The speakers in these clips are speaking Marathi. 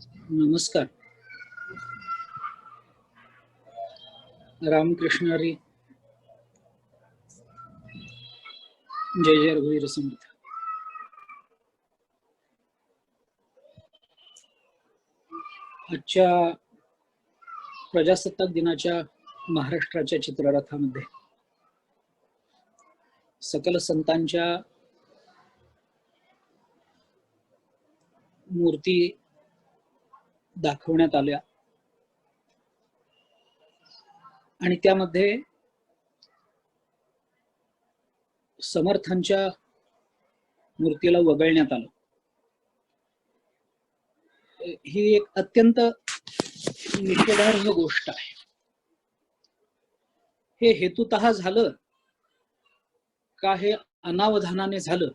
नमस्कार. रामकृष्ण हरी. जय जय रघुवीर समर्थ. आजच्या प्रजासत्ताक दिनाच्या महाराष्ट्राच्या चित्ररथामध्ये सकल संतांच्या मूर्ती दाखवण्यात आल्या आणि त्यामध्ये समर्थांच्या मूर्तीला वगळण्यात आलं. ही एक अत्यंत निषेधार्ह गोष्ट आहे. हे हेतुतः झालं का हे अनावधानाने झालं,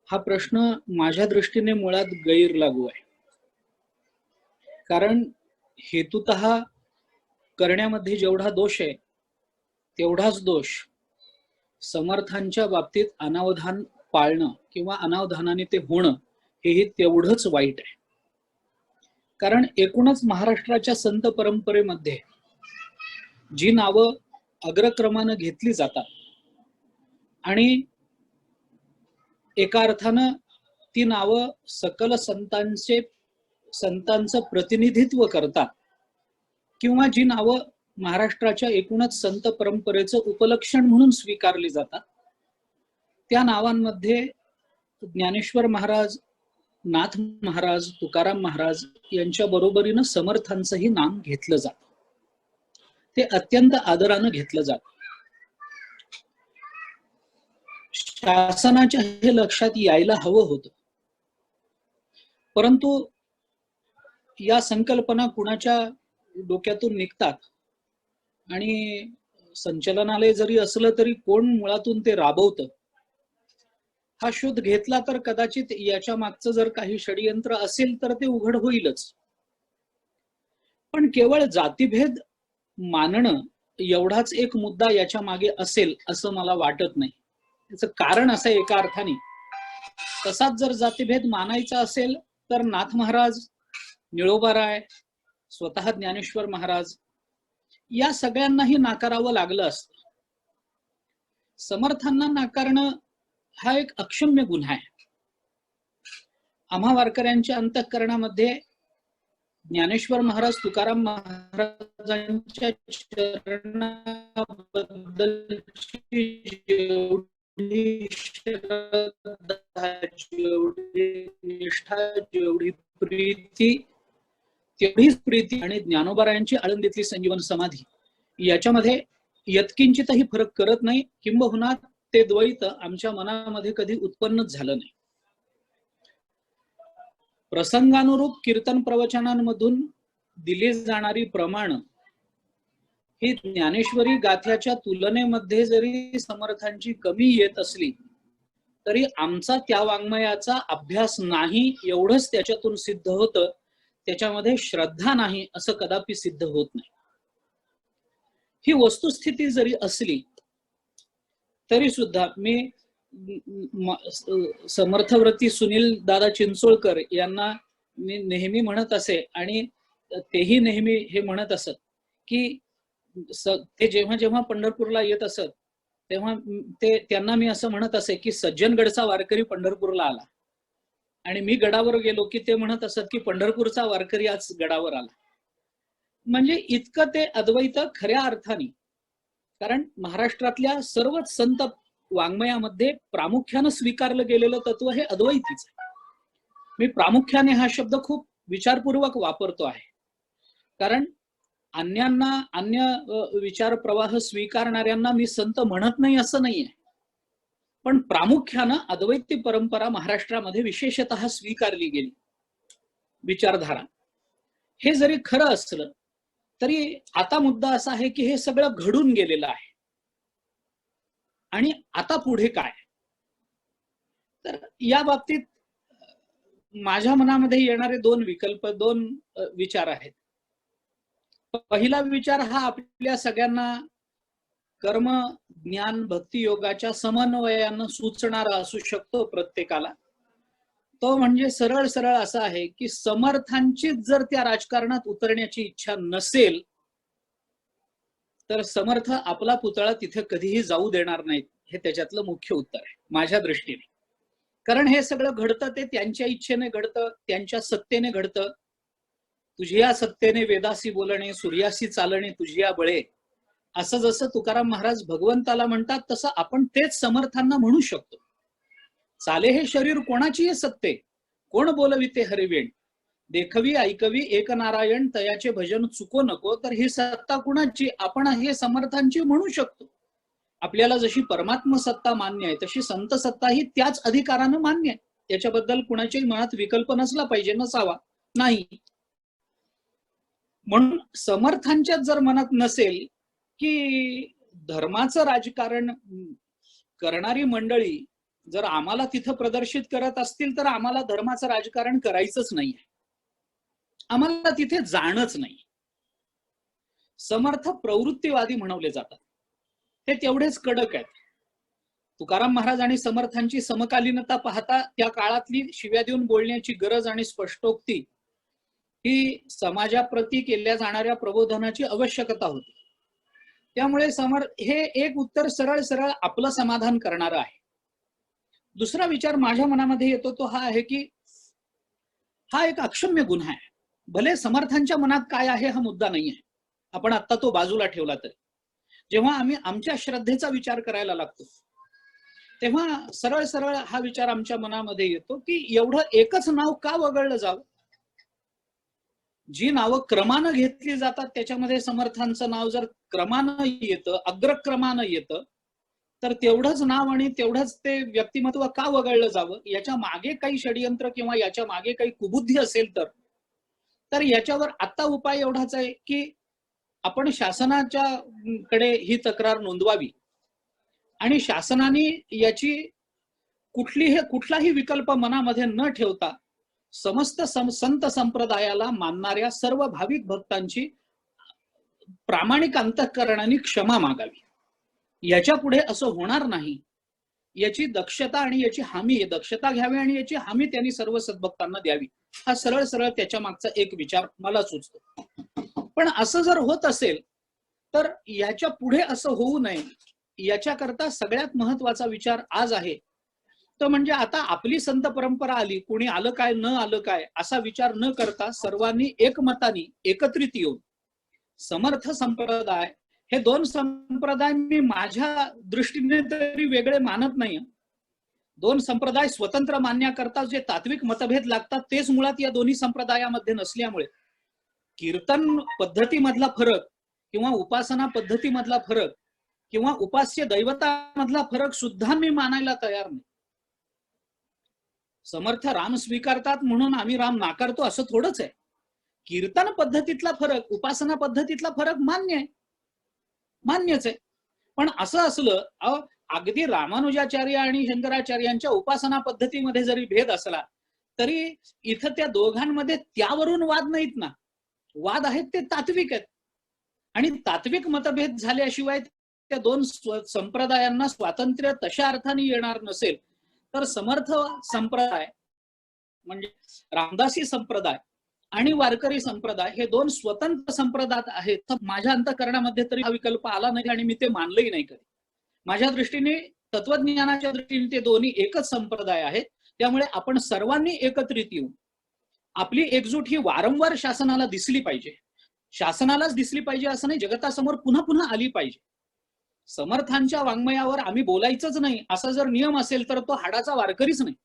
हा प्रश्न माझ्या दृष्टीने मुळात गैर लागू आहे. कारण हेतुतः करण्यामध्ये जेवढा दोष आहे तेवढाच दोष समर्थांच्या बाबतीत अनावधान पाळणं किंवा अनावधानाने ते होणं हेही तेवढंच वाईट आहे. कारण एकूणच महाराष्ट्राच्या संत परंपरेमध्ये जी नावं अग्रक्रमानं घेतली जातात आणि एका अर्थानं ती नावं सकल संतांचं प्रतिनिधित्व करतात किंवा जी नावं महाराष्ट्राच्या एकूणच संत परंपरेचं उपलक्षण म्हणून स्वीकारली जातात, त्या नावांमध्ये ज्ञानेश्वर महाराज, नाथ महाराज, तुकाराम महाराज यांच्या बरोबरीनं समर्थांचंही नाम घेतलं जातं. ते अत्यंत आदरानं घेतलं जातं. शासनाच्या हे लक्षात यायला हवं होतं, परंतु या संकल्पना कुणाच्या डोक्यातून निघतात आणि संचलनालय जरी असलं तरी कोण मुळातून ते राबवतं हा शोध घेतला तर कदाचित याच्या मागचं जर काही षडयंत्र असेल तर ते उघड होईलच. पण केवळ जातीभेद मानणं एवढाच एक मुद्दा याच्या मागे असेल असं मला वाटत नाही. त्याचं कारण असं एका अर्थाने, तसाच जर जातीभेद मानायचा असेल तर नाथ महाराज, निळोबाराय, स्वतः ज्ञानेश्वर महाराज या सगळ्यांनाही नाकारावं लागलं असतं. समर्थांना नाकारणं हा एक अक्षम्य गुन्हा आहे. आम्हा वारकऱ्यांच्या अंतःकरणामध्ये ज्ञानेश्वर महाराज, तुकाराम महाराजांच्या चरणाबद्दलची जेवढी श्रद्धा, जेवढी निष्ठा, जेवढी प्रीती, तेवढीच प्रीती आणि ज्ञानोबारायांची आळंदीतली संजीवन समाधी याच्यामध्ये यत्किंचितही फरक करत नाही. किंबहुना ते द्वैत आमच्या मनामध्ये कधी उत्पन्नच झालं नाही. प्रसंगानुरूप कीर्तन प्रवचनांमधून दिली जाणारी प्रमाण ही ज्ञानेश्वरी गाथ्याच्या तुलनेमध्ये जरी समर्थांची कमी येत असली तरी आमचा त्या वाङ्मयाचा अभ्यास नाही एवढंच त्याच्यातून सिद्ध होतं. त्याच्यामध्ये श्रद्धा नाही असं कदापि सिद्ध होत नाही. ही वस्तुस्थिती जरी असली तरी सुद्धा मी समर्थव्रती सुनील दादा चिंचोळकर यांना मी नेहमी म्हणत असे आणि तेही नेहमी हे म्हणत असत की ते जेव्हा जेव्हा पंढरपूरला येत असत तेव्हा त्यांना मी असं म्हणत असे की सज्जनगडचा वारकरी पंढरपूरला आला आणि मी गडावर गेलो की ते म्हणत असत की पंढरपूरचा वारकरी आज गडावर आला. म्हणजे इतकं ते अद्वैत खऱ्या अर्थाने, कारण महाराष्ट्रातल्या सर्वच संत वाङ्मयामध्ये प्रामुख्यानं स्वीकारलं गेलेलं तत्व हे अद्वैतीच आहे. मी प्रामुख्याने हा शब्द खूप विचारपूर्वक वापरतो आहे, कारण अन्यांना, अन्य विचार प्रवाह स्वीकारणाऱ्यांना मी संत म्हणत नाही असं नाहीये, पण प्रामुख्यानं अद्वैती परंपरा महाराष्ट्रामध्ये विशेषतः स्वीकारली गेली विचारधारा. हे जरी खरं असलं तरी आता मुद्दा असा आहे की हे सगळं घडून गेलेलं आहे आणि आता पुढे काय. तर या बाबतीत माझ्या मनामध्ये येणारे दोन विचार आहेत. पहिला विचार हा आपल्या सगळ्यांना कर्म, ज्ञान, भक्ती योगाच्या समन्वयानं सुचणारा असू शकतो प्रत्येकाला. तो म्हणजे सरळ सरळ असा आहे की समर्थांची जर त्या राजकारणात उतरण्याची इच्छा नसेल तर समर्थ आपला पुतळा तिथे कधीही जाऊ देणार नाहीत, हे त्याच्यातलं मुख्य उत्तर आहे माझ्या दृष्टीने. कारण हे सगळं घडतं ते त्यांच्या इच्छेने घडतं, त्यांच्या सत्तेने घडतं. तुझिया सत्तेने वेदासी बोलणे, सूर्यासी चालणे तुझिया बळे, असं जसं तुकाराम महाराज भगवंताला म्हणतात तसं आपण तेच समर्थांना म्हणू शकतो. चाले हे शरीर कोणाची सत्ते, कोण बोलविते हरिवेण, देखवी ऐकवी एक नारायण तयाचे भजन चुको नको. तर ही सत्ता कुणाची, आपण हे समर्थांची म्हणू शकतो. आपल्याला जशी परमात्म सत्ता मान्य आहे तशी संत सत्ता ही त्याच अधिकारानं मान्य आहे. त्याच्याबद्दल कुणाच्याही मनात विकल्प नसला पाहिजे, नसावा नाही. म्हणून समर्थांच्याच जर मनात नसेल की धर्माचं राजकारण करणारी मंडळी जर आम्हाला तिथं प्रदर्शित करत असतील तर आम्हाला धर्माचं राजकारण करायचंच नाहीये, आम्हाला तिथे जाणंच नाही. समर्थ प्रवृत्तीवादी म्हणवले जातात, ते तेवढेच कडक आहेत. तुकाराम महाराज आणि समर्थांची समकालीनता पाहता त्या काळातली शिव्या देऊन बोलण्याची गरज आणि स्पष्टोक्ती ही समाजाप्रती केल्या जाणाऱ्या प्रबोधनाची आवश्यकता होती. त्यामुळे हे एक उत्तर सरळ सरळ आपलं समाधान करणारं आहे. दुसरा विचार माझ्या मनामध्ये येतो तो हा आहे की हा एक अक्षम्य गुन्हा आहे. भले समर्थांच्या मनात काय आहे हा मुद्दा नाही आहे, आपण आता तो बाजूला ठेवला तरी जेव्हा आम्ही आमच्या श्रद्धेचा विचार करायला लागतो तेव्हा सरळ सरळ हा विचार आमच्या मनामध्ये येतो की एवढं एकच नाव का वगळलं जावं. जी नावं क्रमानं घेतली जातात त्याच्यामध्ये समर्थांचं नाव जर क्रमानं येतं, अग्रक्रमानं येतं, तर तेवढंच नाव आणि तेवढंच ते व्यक्तिमत्व का वगळलं जावं. याच्या मागे काही षडयंत्र किंवा याच्या मागे काही कुबुद्धी असेल तर याच्यावर आता उपाय एवढाच आहे की आपण शासनाच्या कडे ही तक्रार नोंदवावी आणि शासनाने याची कुठलाही विकल्प मनामध्ये न ठेवता समस्त संत संप्रदायाला मानणाऱ्या सर्व भाविक भक्तांची प्रामाणिक अंतःकरणाने क्षमा मागावी. याच्या पुढे असं होणार नाही याची दक्षता आणि याची हमी, दक्षता घ्यावी आणि याची हमी त्यांनी सर्व सद्भक्तांना द्यावी. हा सरळ सरळ त्याच्या मागचा एक विचार मला सुचतो. पण असं जर होत असेल तर याच्या पुढे असं होऊ नये याच्याकरता सगळ्यात महत्वाचा विचार आज आहे तो म्हणजे आता आपली संत परंपरा आली, कोणी आलं काय न आलं काय असा विचार न करता सर्वांनी एकमताने एकत्रित येऊन समर्थ संप्रदाय, हे दोन संप्रदाय मी माझ्या दृष्टीने तरी वेगळे मानत नाही. दोन संप्रदाय स्वतंत्र मानण्याकरता जे तात्विक मतभेद लागतात तेच मुळात या दोन्ही संप्रदायामध्ये नसल्यामुळे कीर्तन पद्धतीमधला फरक किंवा उपासना पद्धतीमधला फरक किंवा उपास्य दैवतामधला फरक सुद्धा मी मानायला तयार नाही. समर्थ राम स्वीकारतात म्हणून आम्ही राम नाकारतो असं थोडंच आहे. कीर्तन पद्धतीतला फरक, उपासना पद्धतीतला फरक मान्यच आहे. पण असं असलं अगदी रामानुजाचार्य आणि शंकराचार्यांच्या उपासना पद्धतीमध्ये जरी भेद असला तरी इथं त्या दोघांमध्ये त्यावरून वाद नाहीत ना. वाद आहेत ते तात्विक आहेत आणि तात्विक मतभेद झाल्याशिवाय त्या दोन संप्रदायांना स्वातंत्र्य तशा अर्थाने येणार नसेल तर समर्थ संप्रदाय म्हणजे रामदासी संप्रदाय आणि वारकरी संप्रदाय हे दोन स्वतंत्र संप्रदाय आहेत. तर माझ्या अंतःकरणामध्ये तरी हा विकल्प आला नाही आणि मी ते मानलंही नाही कधी. माझ्या दृष्टीने तत्वज्ञानाच्या दृष्टीने ते दोन्ही एकच संप्रदाय आहेत. त्यामुळे आपण सर्वांनी एकत्रित येऊन आपली एकजूट ही वारंवार शासनाला दिसली पाहिजे. शासनालाच दिसली पाहिजे असं नाही, जगतासमोर पुन्हा पुन्हा आली पाहिजे. समर्थांच्या वाङ्मयावर आम्ही बोलायचंच नाही असा जर नियम असेल तर तो हाडाचा वारकरीच नाही,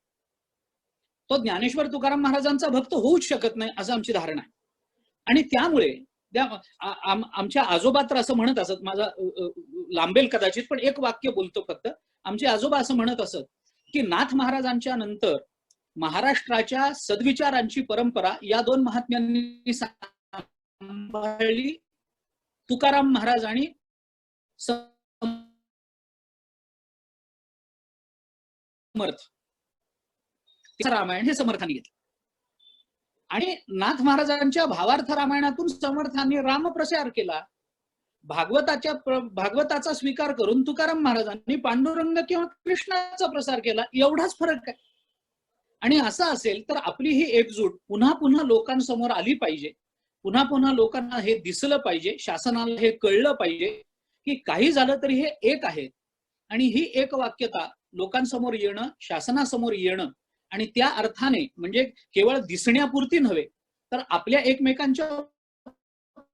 तो ज्ञानेश्वर तुकाराम महाराजांचा भक्त होऊच शकत नाही असं आमची धारणा आहे. आणि त्यामुळे आमच्या आजोबा तर असं म्हणत असत, माझा लांबेल कदाचित पण एक वाक्य बोलतो फक्त. आमचे आजोबा असं म्हणत असत की नाथ महाराजांच्या नंतर महाराष्ट्राच्या सद्विचारांची परंपरा या दोन महात्म्यांनी सांभाळली, तुकाराम महाराज आणि समर्थ. रामायण हे समर्थांनी घेतलं आणि नाथ महाराजांच्या भावार्थ रामायणातून समर्थांनी रामप्रचार केला. भागवताचा स्वीकार करून तुकाराम महाराजांनी पांडुरंग किंवा कृष्णाचा प्रसार केला. एवढाच फरक आहे. आणि असं असेल तर आपली ही एकजूट पुन्हा पुन्हा लोकांसमोर आली पाहिजे, पुन्हा पुन्हा लोकांना हे दिसलं पाहिजे, शासनाला हे कळलं पाहिजे की काही झालं तरी हे एक आहेत. आणि ही एकवाक्यता लोकांसमोर येणं, शासनासमोर येणं आणि त्या अर्थाने म्हणजे केवळ दिसण्यापुरती नव्हे तर आपल्या एकमेकांच्या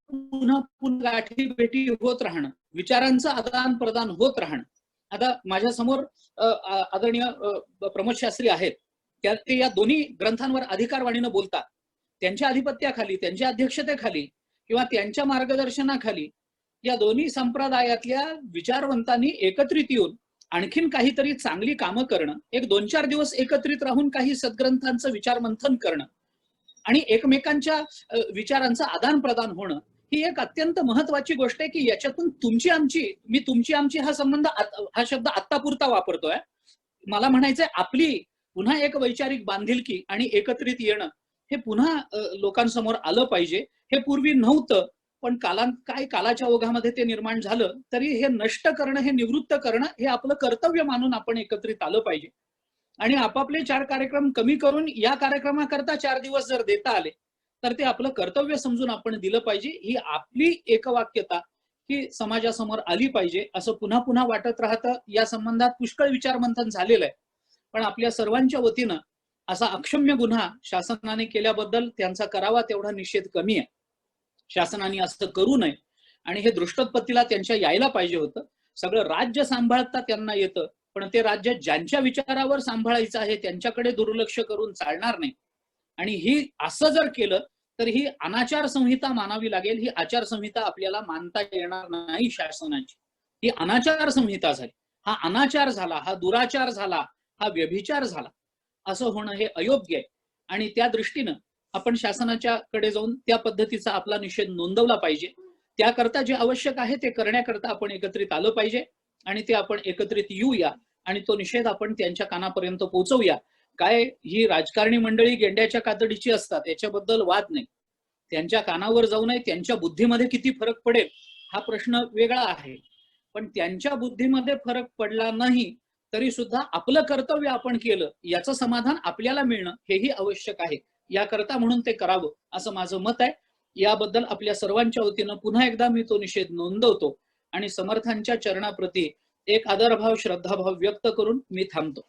पुन्हा पुन्हा गाठी भेटी होत राहणं, विचारांचं आदान प्रदान होत राहणं. आता माझ्या समोर आदरणीय प्रमोद शास्त्री आहेत, ते या दोन्ही ग्रंथांवर अधिकारवाणीनं बोलतात. त्यांच्या अधिपत्याखाली, त्यांच्या अध्यक्षतेखाली किंवा त्यांच्या मार्गदर्शनाखाली या दोन्ही संप्रदायातल्या विचारवंतांनी एकत्रित येऊन आणखीन काहीतरी चांगली कामं करणं, एक 2-4 दिवस एकत्रित राहून काही सद्ग्रंथांचं विचारमंथन करणं आणि एकमेकांच्या विचारांचं आदान प्रदान होणं, ही एक अत्यंत महत्वाची गोष्ट आहे की याच्यातून तुमची आमची, मी तुमची आमची हा संबंध, हा शब्द आत्तापुरता वापरतोय. मला म्हणायचंय आपली पुन्हा एक वैचारिक बांधिलकी आणि एकत्रित येणं हे पुन्हा लोकांसमोर आलं पाहिजे. हे पूर्वी नव्हतं, पण काय कालाच्या ओघामध्ये ते निर्माण झालं, तरी हे नष्ट करणं, हे निवृत्त करणं हे आपलं कर्तव्य मानून आपण एकत्रित आलं पाहिजे. आणि आपापले 4 कार्यक्रम कमी करून या कार्यक्रमाकरता 4 दिवस जर देता आले तर ते आपलं कर्तव्य समजून आपण दिलं पाहिजे. ही आपली एकवाक्यता ही समाजासमोर आली पाहिजे असं पुन्हा पुन्हा वाटत राहतं. या संबंधात पुष्कळ विचारमंथन झालेलं आहे, पण आपल्या सर्वांच्या वतीनं असा अक्षम्य गुन्हा शासनाने केल्याबद्दल त्यांचा करावा तेवढा निषेध कमी आहे. शासनाने असं करू नये आणि हे दृष्टोत्पत्तीला त्यांच्या यायला पाहिजे होतं. सगळं राज्य सांभाळता त्यांना येतं, पण ते राज्य ज्यांच्या विचारावर सांभाळायचं आहे त्यांच्याकडे दुर्लक्ष करून चालणार नाही. आणि ही असं जर केलं तर ही अनाचार संहिता मानावी लागेल. ही आचारसंहिता आपल्याला मानता येणार नाही शासनाची. ही अनाचार संहिता झाली, हा अनाचार झाला, हा दुराचार झाला, हा व्यभिचार झाला. असं होणं हे अयोग्य आहे आणि त्या दृष्टीनं आपण शासनाच्या कडे जाऊन त्या पद्धतीचा आपला निषेध नोंदवला पाहिजे. त्याकरता जे आवश्यक आहे ते करण्याकरता आपण एकत्रित आलं पाहिजे आणि ते आपण एकत्रित येऊया आणि तो निषेध आपण त्यांच्या कानापर्यंत पोहोचवूया. काय ही राजकारणी मंडळी गेंड्याच्या कातडीची असतात याच्याबद्दल वाद नाही. त्यांच्या कानावर जाऊ नये, त्यांच्या बुद्धीमध्ये किती फरक पडेल हा प्रश्न वेगळा आहे, पण त्यांच्या बुद्धीमध्ये फरक पडला नाही तरी सुद्धा आपलं कर्तव्य आपण केलं याचं समाधान आपल्याला मिळणं हेही आवश्यक आहे. याकरता म्हणून ते करावं असं माझं मत आहे. याबद्दल आपल्या सर्वांच्या वतीनं पुन्हा एकदा मी तो निषेध नोंदवतो आणि समर्थांच्या चरणाप्रती एक आदरभाव, श्रद्धाभाव व्यक्त करून मी थांबतो.